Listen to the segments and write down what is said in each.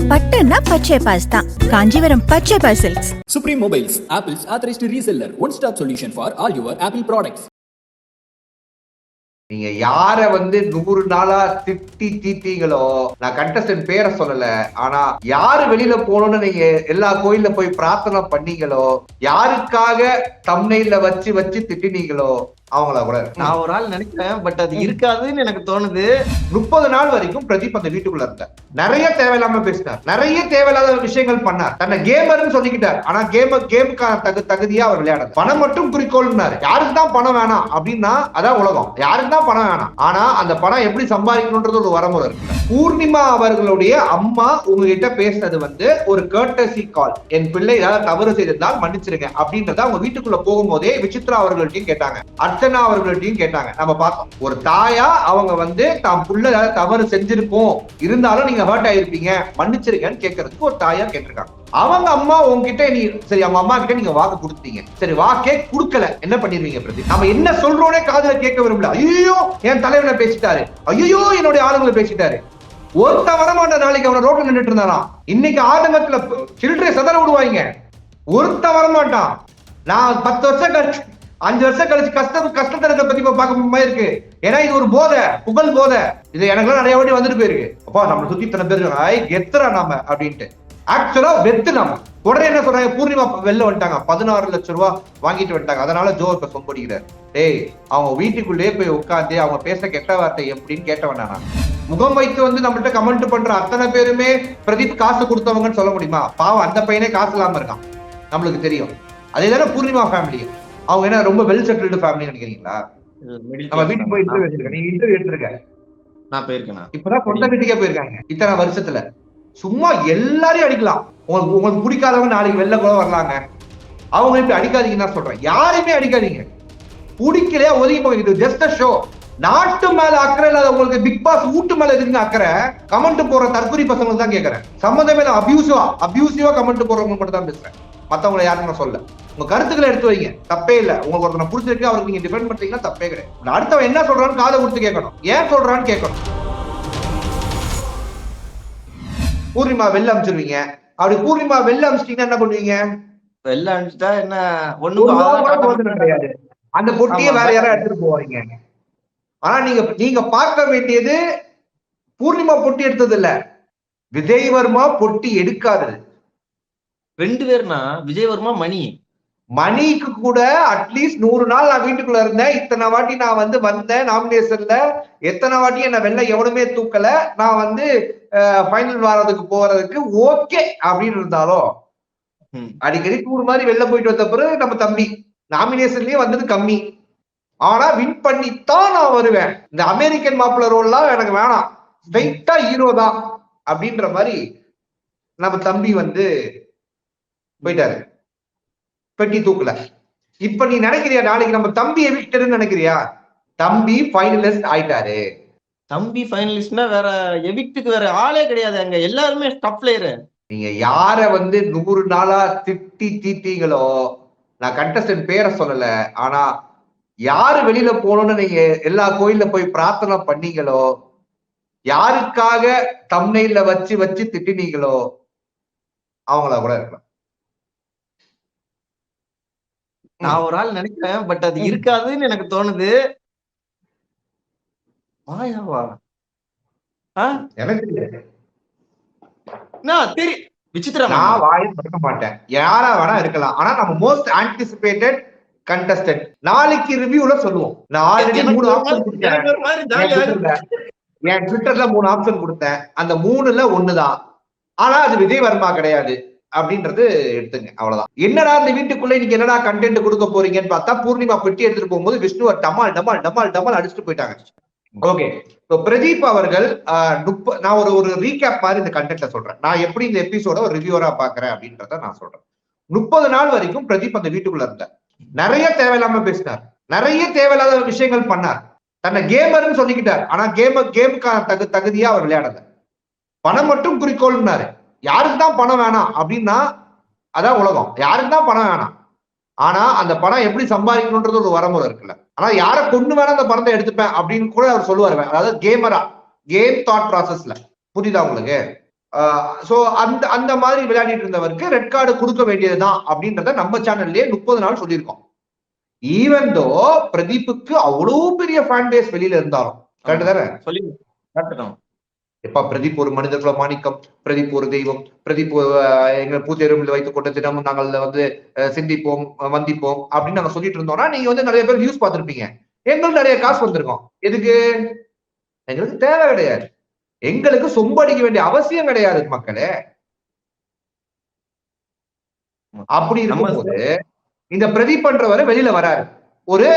பட்டுன்னா பச்சை பாஸ் தான். காஞ்சிபுரம் பச்சை பாஸ் silks. Supreme Mobiles, Apple's authorized reseller, one-stop solution for all your Apple products. நீங்க யார 100 நாளா திட்டி தீட்டீங்களோ, நான் கண்டஸ்டன்ட் பேரை சொல்லல, ஆனா யாரு வெளியில போகணும்னு நீங்க எல்லா கோயில்ல போய் பிரார்த்தனை பண்ணீங்களோ, யாருக்காக தம்ப்நெயில்ல வச்சு வச்சு திட்டினீங்களோ அவங்கள கூட நான் ஒரு ஆள் நினைக்கிறேன். பட் அது இருக்காதுன்னு எனக்கு தோணுது. 30 நாள் வரைக்கும் பிரதீப் அந்த வீட்டுக்குள்ள இருந்தார். நிறைய தேவையில்லாம பேசினார், நிறைய தேவையில்லாத விஷயங்கள் பண்ணார். தன்னை கேமர்னு சொல்லிக்கிட்டார். ஆனா கேமுக்கான தகுதியா அவர் விளையாடாது. பணம் மட்டும் குறிக்கோள்னாரு. யாருக்கு தான் பணம் வேணாம் அப்படின்னா அதான் உலகம். யாருக்கு தான் பணம் வேணாம், ஆனா அந்த பணம் எப்படி சம்பாதிக்கணும்ன்றது ஒரு வரமுறை இருக்கு. பூர்ணிமா அவர்களுடைய அம்மா உங்ககிட்ட பேசினது ஒரு கர்ட்டசி கால். என் பிள்ளை ஏதாவது தவறு செய்திருந்தால் மன்னிச்சிருங்க அப்படின்றத அவங்க வீட்டுக்குள்ள போகும்போதே விசித்ரா அவர்கள்ட்டையும் கேட்டாங்க, அர்ச்சனா அவர்கள்ட்டையும் கேட்டாங்க. நம்ம பார்த்தோம், ஒரு தாயா அவங்க தான் புள்ள ஏதாவது தவறு செஞ்சிருப்போம், இருந்தாலும் நீங்க ஹர்ட் ஆயிருப்பீங்க, மன்னிச்சிருக்கன்னு கேட்கறதுக்கு ஒரு தாயா கேட்டிருக்காங்க. அவங்க அம்மா உங்ககிட்ட சரி, அவங்க அம்மா கிட்ட நீங்க வாக்கு கொடுத்தீங்க, சரி வாக்கே கொடுக்கல, என்ன பண்ணிருவீங்க பிரதீப்? நம்ம என்ன சொல்றோனே காதுல கேட்க விரும்பல. ஐயோ என் தலைவனை பேசிட்டாரு, ஐயோ என்னுடைய ஆளுங்களை பேசிட்டாரு. ஒருத்த வரமாட்ட நாளைக்கு அவனை ரோட்ல நின்றுட்டு இருந்தாராம். இன்னைக்கு ஆதங்கத்துல சில்லறை சதற விடுவாங்க. ஒருத்த வரமாட்டான். நான் 10 வருஷம் கழிச்சு 5 வருஷம் கழிச்சு கஷ்டத்தை பத்தி பார்க்க இருக்கு. ஏன்னா இது ஒரு போதை, புகழ் போதை. இது எனக்கு நிறைய வாட்டி வந்துட்டு போயிருக்கு. அப்பா நம்ம சுத்தி இத்தனை பேர் எத்தனை நாம அப்படின்ட்டு ஆக்சுவலா வெத்து நாம. உடனே என்ன சொல்றாங்க, பூர்ணிமா வெளில வந்துட்டாங்க, 16 லட்சம் ரூபாய் வாங்கிட்டு வந்துட்டாங்க. அதனால ஜோ இப்ப சொம்படிக்கிறார். டேய், அவங்க வீட்டுக்குள்ளேயே போய் உட்காந்து அவங்க பேச கெட்ட வார்த்தை எப்படின்னு கேட்டவன் நான். முகம் வைத்து நம்மள்ட்ட கமெண்ட் பண்ற அத்தனை பேருமே பிரதீப் காசு கொடுத்தவங்கன்னு சொல்ல முடியுமா? பாவம், அந்த பையனே காசு இல்லாம இருக்கான், நம்மளுக்கு தெரியும். அதே தானே பூர்ணிமா ஃபேமிலி. அவங்க என்ன ரொம்ப வெல் செட்டில்டு ஃபேமிலி நினைக்கிறீங்களா? நம்ம வீட்டுக்கு போய் இன்டர்வியூ எடுத்திருக்கேன். நீங்க இன்டர்வியூ எடுத்திருக்க? நான் போயிருக்கேன். இப்பதான் சொந்த வீட்டுக்கே போயிருக்காங்க இத்தனை வருஷத்துல. சும்மா எல்லாரையும் அடிக்கலாம். உங்களுக்கு பிடிக்காதவங்க நாளைக்கு வெளில கூட வரலாங்க. அவங்க இப்படி அடிக்காதீங்கன்னு தான் சொல்றேன். யாரையுமே அடிக்காதீங்க. பிடிக்கலையா ஒதுங்கி போய், இது ஜஸ்ட் அ ஷோ. நாட்டு மேல அக்கறை இல்லாத உங்களுக்கு பிக் பாஸ் வீட்டு மேல எதுங்க அக்கறை? கமெண்ட் போடுற தற்கொலை பசங்களுக்கு தான் கேட்கறேன். சம்பந்தமே அபியூசிவா கமெண்ட் போடுறவங்க மட்டும் தான் பேசுறேன், மத்தவங்களை யாரும் நான் சொல்ல. உங்க கருத்துக்களை எடுத்து வைங்க, தப்பே இல்ல. உங்களுக்கு ஒருத்தனை பிடிச்சிருக்கு, அவருக்கு நீங்க டிபெண்ட் பண்றீங்கன்னா தப்பே கிடையாது. அடுத்தவன் என்ன சொல்றான்னு காதை கொடுத்து கேட்கணும், ஏன் சொல்றான்னு கேட்கணும். பூர்ணிமா வெளில அமிச்சிருவீங்க. அப்படி பூர்ணிமா வெளில அமிச்சிட்டீங்கன்னா என்ன பண்ணுவீங்க? வெளில அனுப்பிச்சிட்டா என்ன ஒண்ணும் கிடையாது. அந்த பொட்டியை வேற யாரும் எடுத்துட்டு போவாங்க. ஆனா நீங்க பார்க்க வேண்டியது பூர்ணிமா பொட்டி எடுத்தது இல்ல, விஜய் வர்மா பொட்டி எடுக்காதது. 2 பேர்னா விஜய் வர்மா, மணிக்கு கூட அட்லீஸ்ட் 100 நாள் நான் வீட்டுக்குள்ள இருந்தேன், இத்தனை வாட்டி நான் வந்தேன் நாமினேஷன்ல, எத்தனை வாட்டி என்ன வெளில எவனுமே தூக்கல, நான் ஃபைனல் வாரத்துக்கு போறதுக்கு ஓகே அப்படின்னு இருந்தாலும் அடிக்கடி டூர் மாதிரி வெளில போயிட்டு வந்த பிறகு நம்ம தம்பி நாமினேஷன்லயே வந்தது கம்மி. ஆனா வின் பண்ணித்தான் நான் வருவேன். இந்த அமெரிக்கன் மாப்பிள்ள ரோல்லாம் எனக்கு வேணாம், ஸ்ட்ரைட்டா ஹீரோ தான் அப்படின்ற மாதிரி நம்ம தம்பி போயிட்டாரு, பெட்டி தூக்கல. இப்ப நீ நினைக்கிறியா நாளைக்கு நம்ம தம்பி எவிக்டர்னு நினைக்கிறியா? தம்பி ஃபைனலிஸ்ட் ஆயிட்டாரு. தம்பி ஃபைனலிஸ்ட்னா வேற எவிக்டுக்கு வேற ஆளே கிடையாது, அங்க எல்லாருமே டாப் பிளேயர். நீங்க யார 100 நாளா திட்டி தீட்டீங்களோ, நான் கண்டஸ்டன்ட் பேரை சொல்லல, ஆனா யாரு வெளியில போகணும்னு நீங்க எல்லா கோயில்ல போய் பிரார்த்தனை பண்ணீங்களோ, யாருக்காக தம்ப்நெயில்ல வச்சு வச்சு திட்டினீங்களோ அவங்கள கூட இருக்கலாம். நான் ஒரு ஆள் நினைக்கிறேன். பட் அது இருக்காதுன்னு எனக்கு தோணுது. மாயாவா? எனக்கு தெரியும், விசித்ரா. நான் வாயை திறக்க மாட்டேன். யாரா வேணா இருக்கலாம், ஆனா நம்ம மோஸ்ட் ஆன்டிசிபேட்டட் கண்டஸ்டன்ட் நாளைக்கு ரிவ்யூல சொல்லுவோம். நான் ஆல்ரெடி 3 ஆப்ஷன் கொடுத்தேன் என் ட்விட்டர்ல, 3 ஆப்ஷன் கொடுத்தேன். அந்த 3ல 1 தான், ஆனா அது விஜய் வர்மா கிடையாது அப்படின்றது எடுத்துங்க, அவ்வளவுதான். என்னடா இந்த வீட்டுக்குள்ள இன்னைக்கு என்னடா கண்டென்ட் கொடுக்க போறீங்கன்னு பார்த்தா, பூர்ணிமா பெட்டி எடுத்துட்டு போகும்போது விஷ்ணுவை டமால் டமால் டமால் டமால் அடிச்சுட்டு போயிட்டாங்க. ஓகே, பிரதீப் அவர்கள் நான் ஒரு ரீகேப் மாதிரி இந்த கண்டென்ட்ல சொல்றேன். நான் எப்படி இந்த எபிசோட ஒரு ரிவ்யூவரா பாக்குறேன் அப்படின்றத நான் சொல்றேன். 30 நாள் வரைக்கும் பிரதீப் அந்த வீட்டுக்குள்ள இருந்தார். நிறைய தேவையில்லாம பேசினார், நிறைய தேவையில்லாத விஷயங்கள் பண்ணார். தன்னை கேமர்னு சொல்லிக்கிட்டார். ஆனா கேமுக்கான தகுதியா அவர் விளையாடல. பணம் மட்டும் குறிக்கோள்னாரு. யாருக்கு தான் பணம் வேணாம் அப்படின்னா அதான் உலகம். யாருக்கு தான் பணம் வேணாம், ஆனா அந்த பணம் எப்படி சம்பாதிக்கணும்ன்றது ஒரு வரமுறை இருக்குல்ல. ஆனா யாரை கொண்டு வேணா அந்த பணத்தை எடுத்துப்பேன் அப்படின்னு கூட அவர் சொல்லுவாரு. அதாவது கேமரா, கேம் தாட் ப்ராசஸ்ல. புரியுதா உங்களுக்கு? சோ அந்த அந்த மாதிரி விளையாடிட்டு இருந்தவருக்கு ரெட் கார்டு கொடுக்க வேண்டியதுதான் அப்படின்றத நம்ம சேனல்லே 30 நாள் சொல்லியிருக்கோம். ஈவன் தோ பிரதீப்புக்கு அவ்வளவு பெரிய ஃபேன் பேஸ் வெளியில இருந்தாலும் கரெக்ட் தானே சொல்லி எப்ப பிரதீப் ஒரு மனிதர்கள மாணிக்கம், பிரதீப் ஒரு தெய்வம், பிரதீப் எங்க பூத்தேருவில் வைத்துக் கொண்ட தினமும் நாங்கள் வந்து சிந்திப்போம் வந்திப்போம் அப்படின்னு நாங்க சொல்லிட்டு இருந்தோம்னா நீங்க வந்து நிறைய பேர் நியூஸ் பார்த்திருப்பீங்க. எங்களுக்கு நிறைய காசு வந்திருக்கோம். எதுக்கு? எங்களுக்கு தேவை கிடையாது. எங்களுக்கு சொம்படிக்க வேண்டிய அவசியம் கிடையாது மக்களே. அப்படி இருக்கும்போது இந்த பிரதீப் பண்றவரை வெளியில வராரு. ஒரு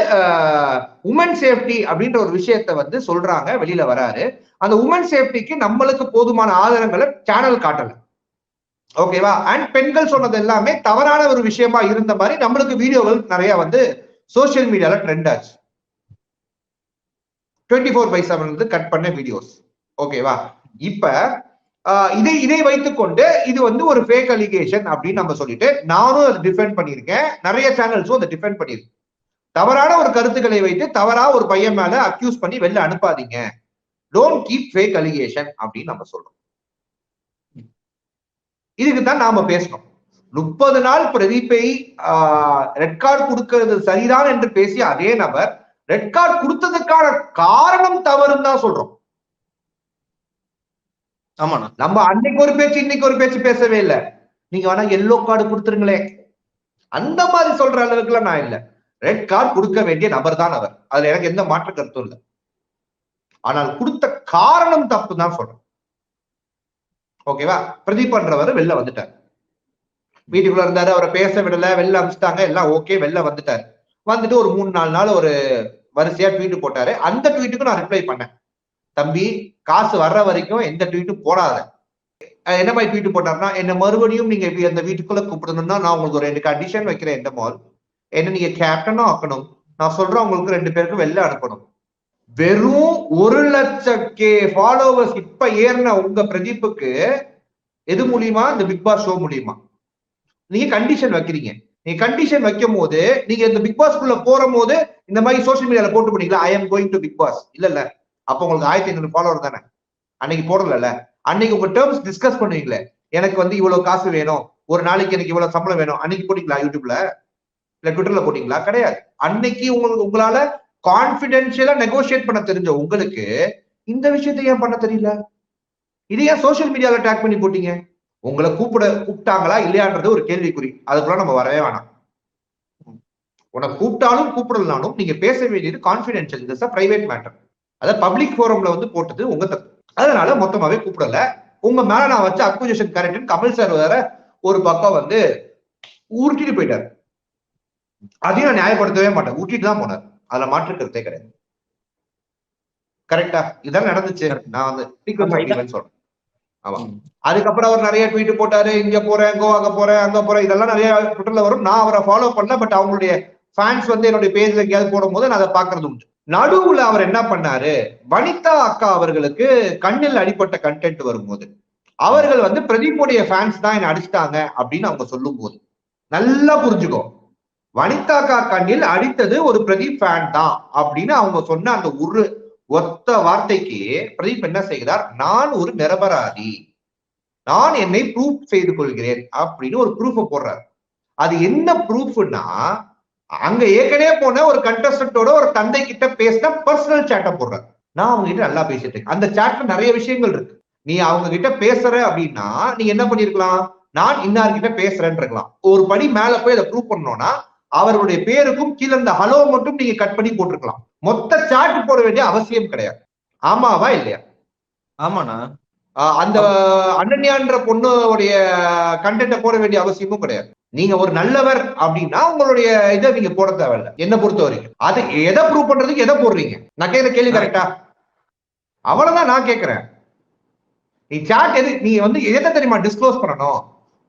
உமன் சேஃப்டி அப்படின்ற ஒரு விஷயத்த வந்து சொல்றாங்க, வெளியில வராரு. அந்த உமன் சேஃப்டிக்கு நம்மளுக்கு போதுமான ஆதாரங்களை சேனல் காட்டல. ஓகேவா? அண்ட் பெண்கள் சொன்னது எல்லாமே தவறான ஒரு விஷயமா இருந்த மாதிரி நம்மளுக்கு வீடியோகள் நிறைய வந்து சோசியல் மீடியால ட்ரெண்ட் ஆச்சு. 24/7 கட் பண்ண வீடியோஸ். ஓகேவா? இப்ப இதை வைத்துக்கொண்டு இது வந்து ஒரு ஃபேக் அலிகேஷன் அப்படின்னு நம்ம சொல்லிட்டு நானும் அதை டிஃபெண்ட் பண்ணியிருக்கேன். நிறைய சேனல்ஸும் அதை டிஃபெண்ட் பண்ணிருக்கு. தவறான ஒரு கருத்துக்களை வைத்து தவறா ஒரு பையன் மேல அக்யூஸ் பண்ணி வெளில அனுப்பாதீங்க. டோன்ட் கீப் ஃபேக் அலிகேஷன் அப்படின்னு நம்ம சொல்றோம். இதுக்கு தான் நாம பேசணும். 30 நாள் பிரதீப்பை ரெட் கார்டு கொடுக்கிறது சரிதான் என்று பேசிய அதே நபர் ரெட் கார்டு கொடுத்ததுக்கான காரணம் தவறுன்னு தான் சொல்றோம். ஆமாண்ணா, நம்ம அன்னைக்கு ஒரு பேச்சு இன்னைக்கு ஒரு பேச்சு பேசவே இல்லை. நீங்க வேணா எல்லோ கார்டு கொடுத்துருங்களே அந்த மாதிரி சொல்ற அளவுக்கு எல்லாம் நான் இல்லை. ரெட் கார்டு கொடுக்க வேண்டிய நபர் தான் அவர். அதுல எனக்கு எந்த மாற்று கருத்தும் இல்லை. ஆனால் கொடுத்த காரணம் தப்பு தான் சொல்றேன். ஓகேவா? பிரதீப் பண்றவர் வெளில வந்துட்டார். வீட்டுக்குள்ள இருந்தாரு, அவரை பேச விடல, வெளில அமிச்சிட்டாங்க, எல்லாம் ஓகே. வெளில வந்துட்டாரு. வந்துட்டு ஒரு 3-4 நாள் ஒரு வரிசையா ட்வீட் போட்டாரு. அந்த ட்வீட்டுக்கு நான் ரிப்ளை பண்ணேன். தம்பி, காசு வர்ற வரைக்கும் எந்த ட்வீட்டும் போடாத. என்ன மாதிரி ட்வீட் போட்டாருன்னா, என்ன மறுபடியும் நீங்க அந்த வீட்டுக்குள்ள கூப்பிடணும்னா நான் உங்களுக்கு ஒரு 2 கண்டிஷன் வைக்கிறேன். எந்த மால் என்ன நீங்க கேப்டனும் ஆக்கணும், நான் சொல்றேன் உங்களுக்கு 2 பேருக்கும் வெளில அனுப்பணும். வெறும் 1,00,000 ஃபாலோவர்ஸ் இப்ப ஏறின உங்க பிரதீப்புக்கு எது மூலியமா? இந்த பிக் பாஸ் ஷோ மூலியமா நீங்க கண்டிஷன் வைக்கிறீங்க. நீங்க கண்டிஷன் வைக்கும் போது நீங்க இந்த பிக் பாஸ் குள்ள போற போது இந்த மாதிரி சோசியல் மீடியால போட்டு பண்ணீங்களா? I am going to Bigg Boss. இல்ல அப்ப உங்களுக்கு 1500 ஃபாலோவர் தானே. அன்னைக்கு போடல. அன்னைக்கு உங்க டேர்ம்ஸ் டிஸ்கஸ் பண்ணுவீங்களே, எனக்கு வந்து இவ்வளவு காசு வேணும், ஒரு நாளைக்கு எனக்கு இவ்வளவு சம்பளம் வேணும், அன்னைக்கு போட்டீங்களா? யூடியூப்ல இல்ல ட்விட்டர்ல போட்டீங்களா? கிடையாது. அன்னைக்கு உங்களால கான்பிடென்ஷியலா நெகோசியேட் பண்ண தெரிஞ்ச உங்களுக்கு இந்த விஷயத்தை ஏன் பண்ண தெரியல? இது ஏன் சோசியல் மீடியால டேக் பண்ணி போட்டீங்க? உங்களை கூப்பிட்டாங்களா இல்லையான்றது ஒரு கேள்விக்குறி. அதுக்குள்ள நம்ம வரவே வேணாம். உனக்கு கூப்பிட்டாலும் கூப்பிடலனாலும் நீங்க பேச வேண்டியது கான்பிடென்ஷியல். இது பிரைவேட் மேட்டர். அத பப்ளிக் ஃபோரம்ல வந்து போட்டது உங்க தப்பு. அதனால மொத்தமாவே கூப்பிடல. உங்க மேல நான் வச்ச அக்யூசேஷன் கரெக்ட். கமல் சார் வேற ஒரு பக்கம் வந்து உருட்டிட்டு போயிட்டாரு. அதையும் நான் நியாயப்படுத்தவே மாட்டேன். ஊட்டிட்டு தான் போனார். அதுல மாற்று கருத்தே கிடையாது. கரெக்டா? இதான் நடந்துச்சு. நான் வந்து சொல்றேன். ஆமா. அதுக்கப்புறம் அவர் நிறைய ட்வீட் போட்டாரு. இங்க போறேன், கோவாங்க போறேன், அங்க போறேன், இதெல்லாம் நிறைய ட்விட்டர்ல வரும். நான் அவரை ஃபாலோ பண்ணல. பட் அவங்களுடைய ஃபேன்ஸ் வந்து என்னுடைய பேஜ்ல எங்கேயாவது போடும் போது நான் அதை பாக்குறது உண்டு. நடுவுல அவர் என்ன பண்ணாரு? வனிதா அக்கா அவர்களுக்கு கண்ணில் அடிப்பட்ட கண்டென்ட் வரும்போது அவர்கள் வந்து பிரதீப்புடைய ஃபேன்ஸ் தான் என்ன அடிச்சிட்டாங்க அப்படின்னு அவங்க சொல்லும் போது நல்லா புரிஞ்சுக்கோ, வனிதா அக்கா கண்ணில் அடித்தது ஒரு பிரதீப் ஃபேன் தான் அப்படின்னு அவங்க சொன்ன அந்த ஒரு ஒத்த வார்த்தைக்கு பிரதீப் என்ன செய்கிறார்? நான் ஒரு நிரபராதி, நான் என்னை ப்ரூஃப் செய்து கொள்கிறேன் அப்படின்னு ஒரு ப்ரூஃப் போடுறாரு. அது என்ன ப்ரூஃப்னா, அங்க ஏற்கனவே போன ஒரு கண்டஸ்டன்டோட ஒரு தந்தை கிட்ட பேசின பர்சனல் சேட்டை போடுறாரு. நான் அவங்க கிட்ட நல்லா பேசிட்டு இருக்கேன். அந்த சேட்ல நிறைய விஷயங்கள் இருக்கு. நீ அவங்க கிட்ட பேசுற அப்படின்னா நீ என்ன பண்ணிருக்கலாம்? நான் இன்னார்கிட்ட பேசுறேன்னு இருக்கலாம். ஒரு படி மேல போய் அதை ப்ரூவ் பண்ணோம்னா அவருடைய பேருக்கும் கீழே இந்த ஹலோ மட்டும் நீங்க கட் பண்ணி போட்டிருக்கலாம். மொத்த சாட் போட வேண்டிய அவசியம் கிடையாது. ஆமாவா இல்லையா? ஆமாண்ணா. அந்த அனன்யான்ற பொண்ணுடைய கண்டென்ட்டை போட வேண்டிய அவசியமும் கிடையாது. நீங்க ஒரு நல்லவர் அப்படின்னா உங்களுடைய இதை நீங்க போட தேவையில்லை என்ன பொறுத்த வரைக்கும். அது எதை ப்ரூவ் பண்றதுக்கு எதை போடுறீங்க? நான் கேட்கிற கேள்வி கரெக்டா? அவ்வளவுதான் நான் கேட்கிறேன். நீ சாட் எது நீ வந்து எதை தெரியுமா டிஸ்க்ளோஸ் பண்ணணும்?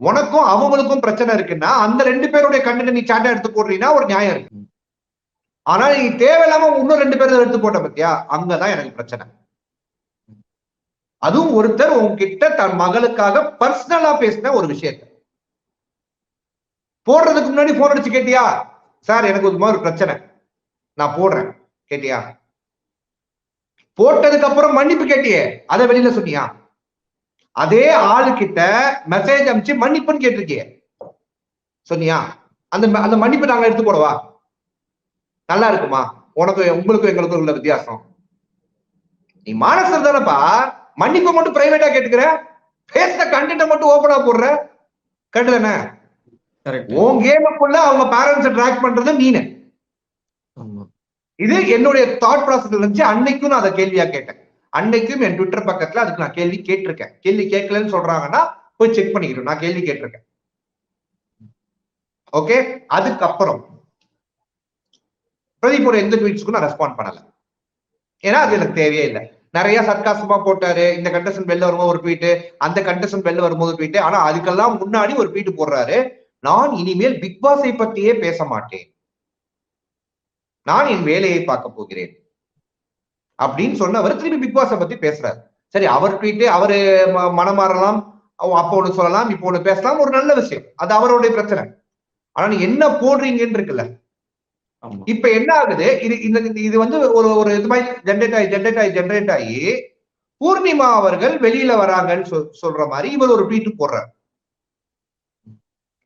உனக்கும் அவங்களுக்கும் பிரச்சனை இருக்குன்னா அந்த 2 பேருடைய கண்டென்ட் நீ சாட்டா எடுத்து போடுறீங்கன்னா ஒரு நியாயம் இருக்கு. ஆனா நீ தேவையில்லாம இன்னும் 2 பேர் எடுத்து போட்ட பத்தியா, அங்கதான் எனக்கு பிரச்சனை. அதுவும் ஒருத்தர் உங்ககிட்ட தன் மகளுக்காக பர்சனலா பேசின ஒரு விஷயத்த போடுறதுக்கு முன்னாடி போன் அடிச்சு கேட்டியா? சார் எனக்கு ஒரு மாதிரி பிரச்சனை, நான் போடுறேன், கேட்டியா? போட்டதுக்கு அப்புறம் மன்னிப்பு கேட்டியே, அதை வெளியில சொன்னியா? அதே ஆளுகிட்ட மெசேஜ் அனுப்பிச்சு மன்னிப்புன்னு கேட்டிருக்கீங்க, சொன்னியா? அந்த அந்த மன்னிப்பு நாங்க எடுத்து போடவா? நல்லா இருக்குமா? உங்களுக்கும் எங்களுக்கும் உள்ள வித்தியாசம். நீ மானசர் தானப்பா, மன்னிப்பை மட்டும் பிரைவேட்டா கேட்டுக்கிற, பேசுற கண்டென்ட் மட்டும் ஓபனா போடுற. கரெக்ட் தானே? உன் கேமுக்குள்ள அவங்க பேரண்ட்ஸ் ட்ராக் பண்றது நீனு. இது என்னுடைய தாட் ப்ராசஸ் இருந்துச்சு. அன்னைக்கும் நான் அதை கேள்வியா கேட்டேன். அன்னைக்கும் என் ட்விட்டர் பக்கத்துல அதுக்கு நான் கேள்வி கேட்டிருக்கேன். கேள்வி கேட்கலன்னு சொல்றாங்கன்னா போய் செக் பண்ணிக்கிறேன், நான் கேள்வி கேட்டிருக்கேன். ஓகே, அதுக்கப்புறம் பிரதீப்போட எந்த ட்வீட்ஸ்க்கும் நான் ரெஸ்பாண்ட் பண்ணல. ஏன்னா அது எனக்கு தேவையே இல்லை. நிறைய சர்க்காசமா போட்டாரு. இந்த கண்டஸ்டன்ட் வெளில வரும்போது ஒரு ட்வீட், அந்த கண்டஸ்டன்ட் வெளில வரும்போது ட்வீட். ஆனா அதுக்கெல்லாம் முன்னாடி ஒரு ட்வீட் போடுறாரு, நான் இனிமேல் பிக் பாஸை பத்தியே பேச மாட்டேன், நான் என் வேலையை பார்க்க போகிறேன் அப்படின்னு சொன்னவர் திரும்பி பிக் பாஸை பத்தி பேசுறாரு. சரி, அவர் ட்வீட், அவரு மனம் மாறலாம், அப்போ ஒண்ணு சொல்லலாம், இப்போ ஒண்ணு பேசலாம், ஒரு நல்ல விஷயம், அது அவருடைய பிரச்சனை. ஆனா நீ என்ன போடுறீங்கன்னு இருக்குல்ல. இப்ப என்ன ஆகுது, இது வந்து ஒரு இது மாதிரி ஜென்ரேட் ஆகி பூர்ணிமா அவர்கள் வெளியில வராங்கன்னு சொல்ற மாதிரி இவர் ஒரு ட்வீட் போடுறார்.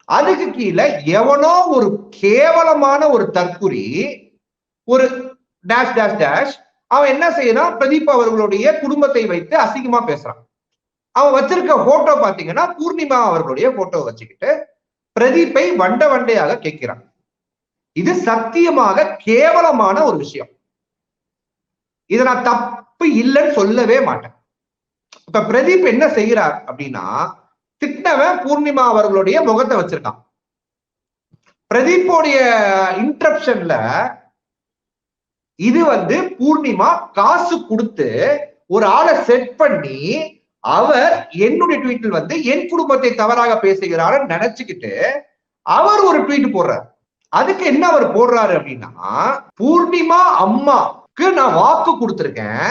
அதுக்கு கீழே எவனோ ஒரு கேவலமான ஒரு தற்குறி ஒரு டேஷ் டேஷ் டேஷ் அவன் என்ன செய்யறான், பிரதீப் அவர்களுடைய குடும்பத்தை வைத்து அசிங்கமா பேசுறான். அவன் வச்சிருக்க போட்டோ பாத்தீங்கன்னா பூர்ணிமா அவர்களுடைய போட்டோ வச்சுக்கிட்டு பிரதீப்பை வண்டையாக கேட்கிறான். இது சத்தியமாக கேவலமான ஒரு விஷயம். இதை நான் தப்பு இல்லைன்னு சொல்லவே மாட்டேன். இப்ப பிரதீப் என்ன செய்கிறார் அப்படின்னா, திட்டவன் பூர்ணிமா அவர்களுடைய முகத்தை வச்சிருக்கான். பிரதீப்போடைய இன்டரப்ஷன்ல இது வந்து பூர்ணிமா காசு கொடுத்து ஒரு ஆளை செட் பண்ணி அவர் என்னுடைய ட்வீட்டில் வந்து என் குடும்பத்தை தவறாக பேசுகிறார் நினைச்சுக்கிட்டு அவர் ஒரு ட்வீட் போடுறார். அதுக்கு என்ன அவர் போடுறாரு அப்படின்னா, பூர்ணிமா அம்மாக்கு நான் வாக்கு கொடுத்திருக்கேன்,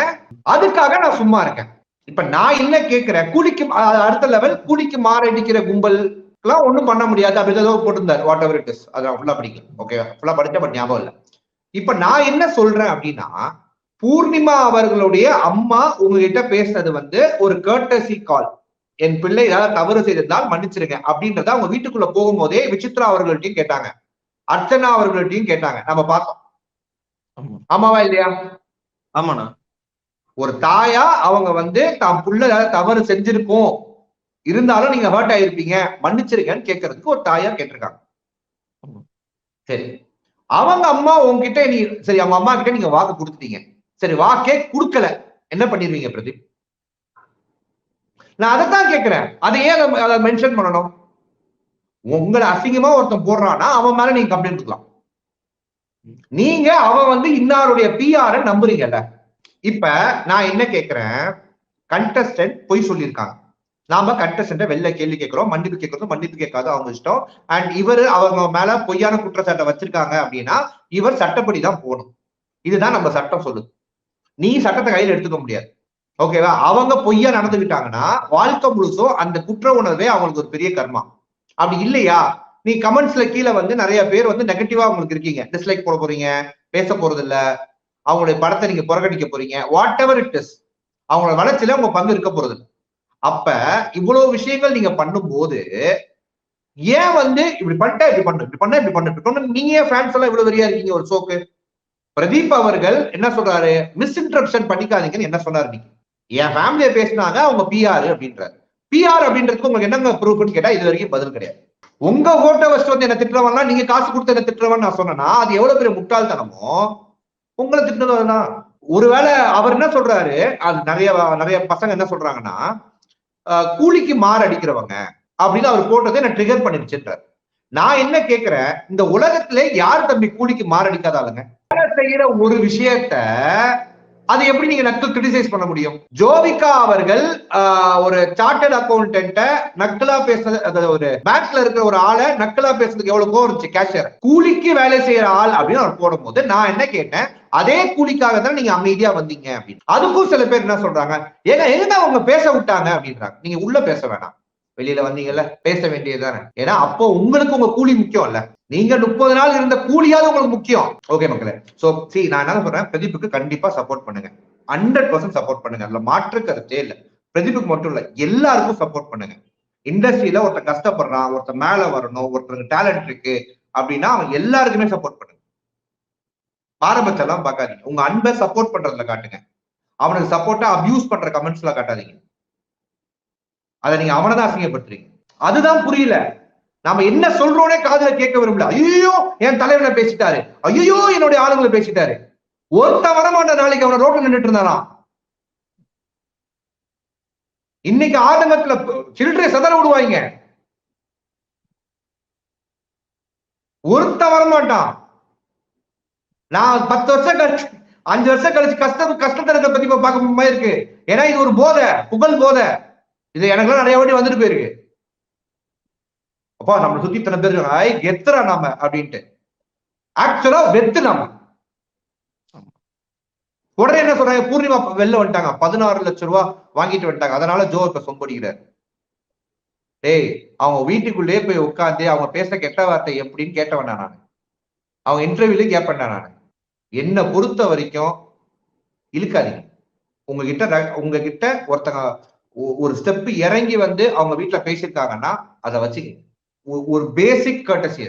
அதுக்காக நான் சும்மா இருக்கேன். இப்ப நான் என்ன கேட்கிறேன், கூலிக்கு அடுத்த லெவல் கூலிக்கு மாரடிக்கிற கும்பல் எல்லாம் ஒண்ணும் பண்ண முடியாது அப்படி ஏதோ போட்டிருந்தாரு. வாட் எவர் இட் இஸ், அதை ஃபுல்லா படிக்கல. ஓகே, ஃபுல்லா படிச்சா பட் ஞாபகம் இல்லை. இப்ப நான் என்ன சொல்றேன் அப்படின்னா, பூர்ணிமா அவர்களுடைய அம்மா உங்ககிட்ட பேசுனது வந்து ஒரு கர்டசி கால், என் பிள்ளை ஏதாவது தவறு செய்திருந்தால் மன்னிச்சிருங்க அப்படின்றத அவங்க வீட்டுக்குள்ள போகும்போதே விசித்ரா அவர்கள்ட்டையும் கேட்டாங்க, அர்ச்சனா அவர்கள்ட்டையும் கேட்டாங்க, நம்ம பார்த்தோம். ஆமாவா இல்லையா? ஆமாண்ணா. ஒரு தாயா அவங்க வந்து தான் புள்ள ஏதாவது தவறு செஞ்சிருக்கோம், இருந்தாலும் நீங்க ஹர்ட் ஆயிருப்பீங்க, மன்னிச்சிருக்கேன்னு கேட்கறதுக்கு ஒரு தாயா கேட்டிருக்காங்க. சரி, அவங்க அம்மா உங்ககிட்ட நீ சரி அவங்க அம்மா கிட்ட நீங்க வாக்கு கொடுத்துட்டீங்க, சரி வாக்கே கொடுக்கல, என்ன பண்ணிருவீங்க பிரதீப்? நான் அதைத்தான் கேட்கிறேன். அதை ஏன் அதை மென்ஷன் பண்ணணும்? உங்களை அசிங்கமா ஒருத்தன் போடுறான்னா அவன் மேல நீங்க கம்ப்ளைண்ட் கொடுக்கலாம். நீங்க அவன் வந்து இன்னாருடைய பிஆர் நம்புறீங்கல்ல. இப்ப நான் என்ன கேட்கிறேன், கண்டஸ்டன்ட் பொய் சொல்லியிருக்காங்க, நாம கண்டஸ்டன்ட் வெளில கேள்வி கேட்கிறோம், மன்னிப்பு கேட்கறதும் மன்னிப்பு கேட்காது அவங்க இஷ்டம். அண்ட் இவர் அவங்க மேல பொய்யான குற்றச்சாட்டை வச்சிருக்காங்க அப்படின்னா இவர் சட்டப்படி தான் போகணும். இதுதான் நம்ம சட்டம் சொல்லுது. நீ சட்டத்தை கையில எடுத்துக்க முடியாது. ஓகேவா? அவங்க பொய்யா நடந்துகிட்டாங்கன்னா வாழ்க்கை முழுசும் அந்த குற்ற உணர்வே அவங்களுக்கு ஒரு பெரிய கர்மா. அப்படி இல்லையா, நீ கமெண்ட்ஸ்ல கீழே வந்து நிறைய பேர் வந்து நெகட்டிவா உங்களுக்கு இருக்கீங்க, டிஸ்லைக் போட போறீங்க, பேச போறது இல்ல, அவங்களுடைய படத்தை நீங்க புறக்கணிக்க போறீங்க, வாட் எவர் இட் இஸ், அவங்களோட வளர்ச்சியில உங்க பங்கு இருக்க போறது. அப்ப இவ்வளவு விஷயங்கள் நீங்க பண்ணும்போது ஏன் வந்து இப்படி பண்ணிட்டா இப்படி பண்ணு, இப்படி பண்ண இப்படி பண்ணு, இப்படி பண்ணு, நீங்க ஏன் ஃபேன்ஸ் எல்லாம் இவ்வளவு வெறியா இருக்கீங்க ஒரு ஷோக்கு? பிரதீப் அவர்கள் என்ன சொல்றாரு, மிஸ் இன்டரப்ஷன் பண்ணிக்காதீங்கன்னு என்ன சொன்னாரு? நீங்க என் ஃபேமிலியை பேசினாங்க, அவங்க பிஆர் அப்படின்றாரு. பிஆர் அப்படின்றதுக்கு உங்களுக்கு என்னங்க ப்ரூஃப்னு கேட்டா இது வரைக்கும் பதில் கிடையாது. உங்க போட்டோ வச்சு வந்து என்ன திட்டுறவன்னா, நீங்க காசு கொடுத்து என்ன திட்டுறவன்னு நான் சொன்னேன்னா அது எவ்வளவு பெரிய முட்டாள்தனமோ. உங்களை திட்டுறதுனா ஒருவேளை அவர் என்ன சொல்றாரு, அது நிறைய பசங்க என்ன சொல்றாங்கன்னா, கூலிக்கு மாறு அடிக்கிறவங்க அப்படின்னு அவர் போட்டதை என்ன ட்ரிகர் பண்ணிருச்சுன்றார். நான் என்ன கேட்கிறேன், இந்த உலகத்துல யார் தம்பி கூலிக்கு மாறு அடிக்காதாளுங்க? செய்யற ஒரு விஷயத்த அது எப்படி நீங்க நக்கல் கிரிட்டிசைஸ் பண்ண முடியும்? ஜோவிகா அவர்கள் ஒரு சார்ட்டர்ட் அக்கௌண்டன்ட்ட நக்கலா பேசுறது, அதாவது ஒரு பேங்க்ல இருக்கிற ஒரு ஆளை நக்கலா பேசுறதுக்கு எவ்வளவு கோவம் இருந்துச்சு? கேஷியர் கூலிக்கு வேலை செய்யற ஆள் அப்படின்னு அவர் போடும் போது நான் என்ன கேட்டேன், அதே கூலிக்காக தான் நீங்க அமைதியா வந்தீங்க அப்படின்னு. அதுக்கும் சில பேர் என்ன சொல்றாங்க, ஏன்னா எதுதான் அவங்க பேச விட்டாங்க அப்படின்றாங்க. நீங்க உள்ள பேச வேணாம், வெளியில வந்தீங்கல்ல பேச வேண்டியதுதானே. ஏன்னா அப்போ உங்களுக்கு உங்க கூலி முக்கியம் இல்ல, நீங்க 30 நாள் இருந்த கூலியாவது உங்களுக்கு முக்கியம். ஓகே மக்களே, சோ நான் என்ன சொல்றேன், பிரதீப்புக்கு கண்டிப்பா சப்போர்ட் பண்ணுங்க, 100% சப்போர்ட் பண்ணுங்க, அதுல மாற்று கருத்தே இல்ல. பிரதீப்புக்கு மட்டும் இல்ல, எல்லாருக்கும் சப்போர்ட் பண்ணுங்க. இண்டஸ்ட்ரியில ஒருத்தர் கஷ்டப்படுறான், ஒருத்தர் மேல வரணும், ஒருத்தருக்கு டேலண்ட் இருக்கு அப்படின்னா அவன் எல்லாருக்குமே சப்போர்ட் பண்ணுங்க. பாரபட்சம் எல்லாம் பார்க்காதீங்க. உங்க அன்பை சப்போர்ட் பண்றதுல காட்டுங்க. அவனுக்கு சப்போர்ட்டா அபியூஸ் பண்ற கமெண்ட்ஸ்ல காட்டாதீங்க. அதை நீங்க அவனை தான் அசிங்கப்படுத்துறீங்க. அதுதான் புரியல. நாம என்ன சொல்றோனே காதுல கேட்க விரும்பல. ஐயோ என் தலைவனை பேசிட்டாரு, ஐயோ என்னுடைய ஆளுங்களை பேசிட்டாரு. ஒருத்த வரமாட்ட நாளைக்கு அவனை ரோட்ல நின்றுட்டு இருந்தானா. இன்னைக்கு ஆதங்கத்துல சில்லறை சதற விடுவாங்க. ஒருத்த வரமாட்டான். நான் 10 வருஷம் கழிச்சு 5 வருஷம் கழிச்சு கஷ்டத்தை இருக்க பத்தி பார்க்க மாதிரி இருக்கு. ஏன்னா இது ஒரு போதை, புகழ் போதை. இது எனக்குலாம் நிறைய வாட்டி வந்துட்டு போயிருக்கு. அப்பா நம்ம சுத்தி இத்தனை பேர் எத்தனை நாம அப்படின்ட்டு ஆக்சுவலா வெத்து நாம. உடனே என்ன சொல்றாங்க, பூர்ணிமா வெளில வந்துட்டாங்க, 16 லட்சம் ரூபாய் வாங்கிட்டு வந்துட்டாங்க, அதனால ஜோ இப்ப சொம்படிக்கிறார். டேய், அவங்க வீட்டுக்குள்ளேயே போய் உட்காந்து அவங்க பேச கெட்ட வார்த்தை எப்படின்னு கேட்டவன் நான். அவங்க இன்டர்வியூலயும் கேட்பேன் நான். என்னை பொறுத்த வரைக்கும் இழுக்காதீங்க. உங்ககிட்ட ஒருத்தங்க ஒரு ஸ்டெப் இறங்கி வந்து அவங்க வீட்டுல பேசியிருக்காங்கன்னா அதை வச்சுக்கங்க. ஒரு பேசிக் கர்டசி.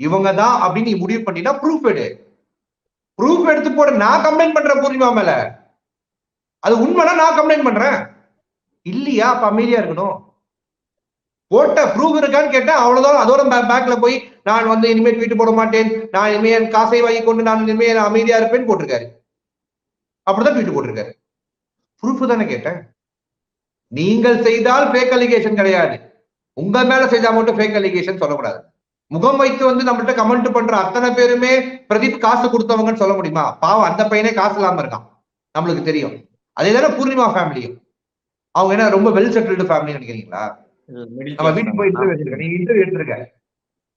இவங்க தான் அப்படின்னு நீ முடிவு பண்ணினா ப்ரூஃப் எடுத்து போட. நான் கம்ப்ளைண்ட் பண்றேன் பூர்ணிமா மேல, அது உண்மைனா நான் கம்ப்ளைண்ட் பண்றேன். இல்லையா அப்ப அமைதியா இருக்கணும். போட்ட ப்ரூஃப் இருக்கான்னு கேட்டேன், அவ்வளவுதான். அதோட பேக்ல போய் நான் வந்து இனிமேல் வீட்டு போட மாட்டேன், நான் இனிமேல் காசை வாங்கி கொண்டு நான் இனிமேல் அமைதியா இருப்பேன்னு போட்டிருக்காரு. அப்படிதான் வீட்டு போட்டிருக்காரு. ப்ரூஃப் தானே கேட்டேன். நீங்கள் செய்தால் ஃபேக் அலிகேஷன் கிடையாது, உங்க மேல செய்தா மட்டும் ஃபேக் அலிகேஷன் சொல்லக்கூடாது. முகம் வைத்து வந்து நம்மள்ட்ட கமெண்ட் பண்ற அத்தனை பேருமே பிரதீப் காசு கொடுத்தவங்கன்னு சொல்ல முடியுமா? பாவம், அந்த பையனே காசு இல்லாம இருக்கான், நம்மளுக்கு தெரியும். அதே தானே பூர்ணிமா ஃபேமிலியும். அவங்க என்ன ரொம்ப வெல் செட்டில்டு ஃபேமிலி நினைக்கிறீங்களா? நம்ம வீட்டுக்கு போய் இன்டர்வியூ எடுத்திருக்க, நீங்க இன்டர்வியூ எடுத்திருக்க,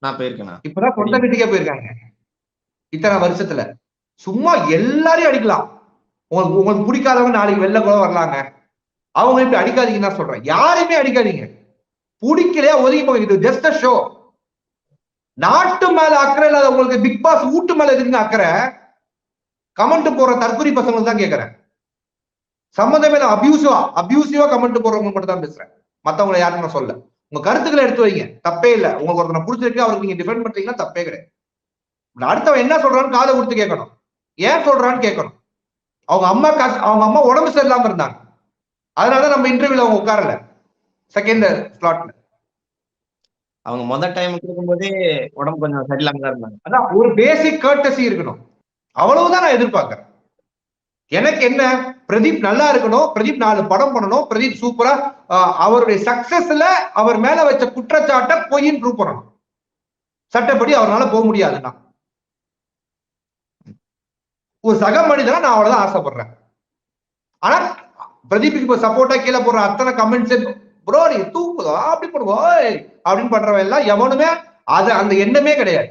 நான் போயிருக்கேன். இப்பதான் சொந்த வீட்டுக்கே போயிருக்காங்க இத்தனை வருஷத்துல. சும்மா எல்லாரையும் அடிக்கலாம். உங்களுக்கு பிடிக்காதவங்க நாளைக்கு வெளில கூட வரலாங்க. அவங்க இப்படி அடிக்காதீங்கன்னு தான் சொல்றேன். யாரையுமே அடிக்காதீங்க. பிடிக்கலையா ஒதுங்கி போங்க. இது ஜஸ்ட் அ ஷோ. நாட்டு மேல அக்கறை இல்லாத உங்களுக்கு பிக் பாஸ் வீட்டு மேல எதுங்க அக்கறை? கமெண்ட் போடுற தற்கொலை பசங்களுக்கு தான் கேட்கறேன். சம்மந்தமே அபியூசிவா கமெண்ட் போடுறவங்க மட்டும் தான் பேசுறேன். மத்தவங்களை யாருன்னு நான் சொல்ல. உங்க கருத்துக்களை எடுத்து வைங்க, தப்பே இல்லை. உங்களுக்கு ஒருத்தனை பிடிச்சிருக்கு, அவருக்கு நீங்க டிஃபெண்ட் பண்றீங்கன்னா தப்பே கிடையாது. அடுத்தவன் என்ன சொல்றான்னு காதை கொடுத்து கேட்கணும், ஏன் சொல்றான்னு கேட்கணும். அவங்க அம்மா உடம்பு சரியில்லாம இருந்தாங்க, அதனால நம்ம இன்டர்வியூல அவங்க உட்காரல செகண்ட் ஸ்லாட்ல. அவங்க முதல் டைம் கொடுக்கும்போதே உடம்பு கொஞ்சம் சரியில்லாம தான் இருந்தாங்க. அதான் ஒரு பேசிக் கர்டசி இருக்கணும், அவ்வளவுதான் நான் எதிர்பார்க்கிறேன். எனக்கு என்ன, பிரதீப் நல்லா இருக்கணும், பிரதீப் 4 படம் பண்ணணும், பிரதீப் சூப்பரா அவருடைய சக்சஸ்ல அவர் மேல வச்ச குற்றச்சாட்டை பொய்ன்னு ப்ரூவ் பண்ணணும். சட்டப்படி அவரால் போக முடியாதுன்னா ஒரு சக மனிதனா நான் அவ்வளவுதான் ஆசைப்படுறேன். ஆனா பிரதீப்புக்கு இப்ப சப்போர்ட்டா கீழே போடுற அத்தனை கமெண்ட்ஸ், ப்ரோ நீங்க தூக்குதோ அப்படி போடுவோம் அப்படின்னு பண்றவன் எல்லாம் எவனுமே அந்த எண்ணமே கிடையாது.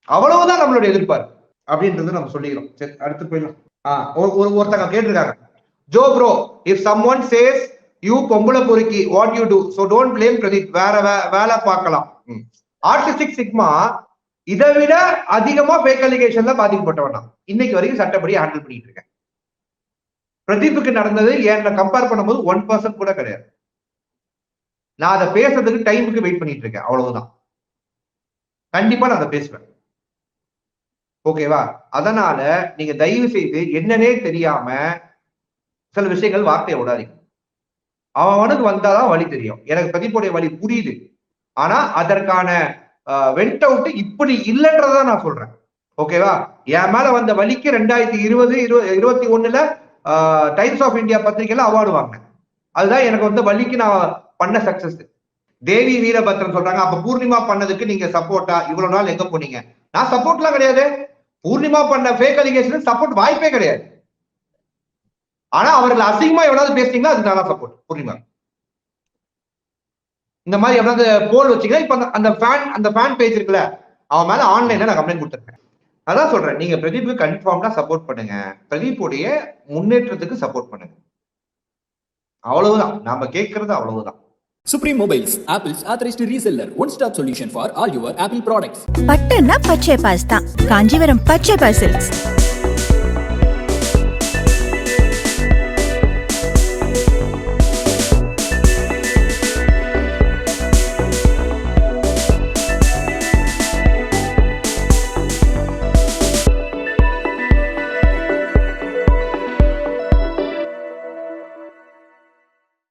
அவ்வளவுதான் நம்மளுடைய எதிர்பார்ப்பு அப்படின்றது நம்ம சொல்லிக்கிறோம். சரி, அடுத்து போயிடலாம். ஒருத்தங்க கேட்டிருக்காங்க, Jo bro, if someone says you பொம்பளை பொறுக்கி what you do, so don't blame Pradeep, வேற வேலை பார்க்கலாம். ஆர்டிஸ்டிக் சிக்மா இதை விட அதிகமா ஃபேக் அலிகேஷன்ல பாதிக்கப்பட்டவன் தான் இன்னைக்கு வரைக்கும் சட்டப்படி ஹேண்டில் பண்ணிட்டு இருக்கேன். பிரதீப்புக்கு நடந்தது என்ன கம்பேர் பண்ணும்போது 1% கூட கிடையாது. நான் அதை பேசுறதுக்கு டைமுக்கு வெயிட் பண்ணிட்டு இருக்கேன், அவ்வளவுதான். கண்டிப்பா நான் அதை பேசுவேன், ஓகேவா? அதனால நீங்க தயவு செய்து என்னன்னே தெரியாம சில விஷயங்கள் வார்த்தையை விடாதீங்க. அவனுக்கு வந்தாதான் வழி தெரியும். எனக்கு பிரதீப்புடைய வழி புரியுது, ஆனா அதற்கான வெண்ட் அவுட் இப்படி இல்லைன்றதான் நான் சொல்றேன், ஓகேவா? என் மேல வந்த வழிக்கு 2020-21 டைம்ஸ் ஆஃப் இந்தியா பத்திரிகையில அவார்டு வாங்கினேன். அதுதான் எனக்கு வந்து வழிக்கு நான் பண்ண சக்சஸ். தேவி வீரபத்ரன் சொல்றாங்க, அப்ப பூர்ணிமா பண்ணதுக்கு நீங்க சப்போர்ட்டா? இவ்வளவு நாள் எங்க போனீங்க? நான் சப்போர்ட்லாம் கிடையாது. பூர்ணிமா பண்ண ஃபேக் அலிகேஷன் சப்போர்ட் வாய்ப்பே கிடையாது. ஆனா அவர்கள் அசிங்கமா எவ்வளவு பேசுறீங்களா அது நல்லா சப்போர்ட். பூர்ணிமா இந்த மாதிரி எவ்வளவு போல் வச்சுக்கலாம். இப்ப அந்த ஃபேன் பேஜ் இருக்குல்ல, அவன் மேல ஆன்லைன்ல நான் கம்ப்ளைண்ட் கொடுத்துருக்கேன். அதான் சொல்றேன், நீங்க பிரதீப் கன்ஃபார்ம்டா சப்போர்ட் பண்ணுங்க, பிரதீப்புடைய முன்னேற்றத்துக்கு சப்போர்ட் பண்ணுங்க, அவ்வளவுதான் நாம கேட்கறது, அவ்வளவுதான். Supreme Mobiles, Apple's authorized reseller. One-stop solution for all your Apple products. பட்டுன்னா பச்சை பாஸ் தான். காஞ்சிபுரம் பச்சை பாஸ் சில்க்ஸ்.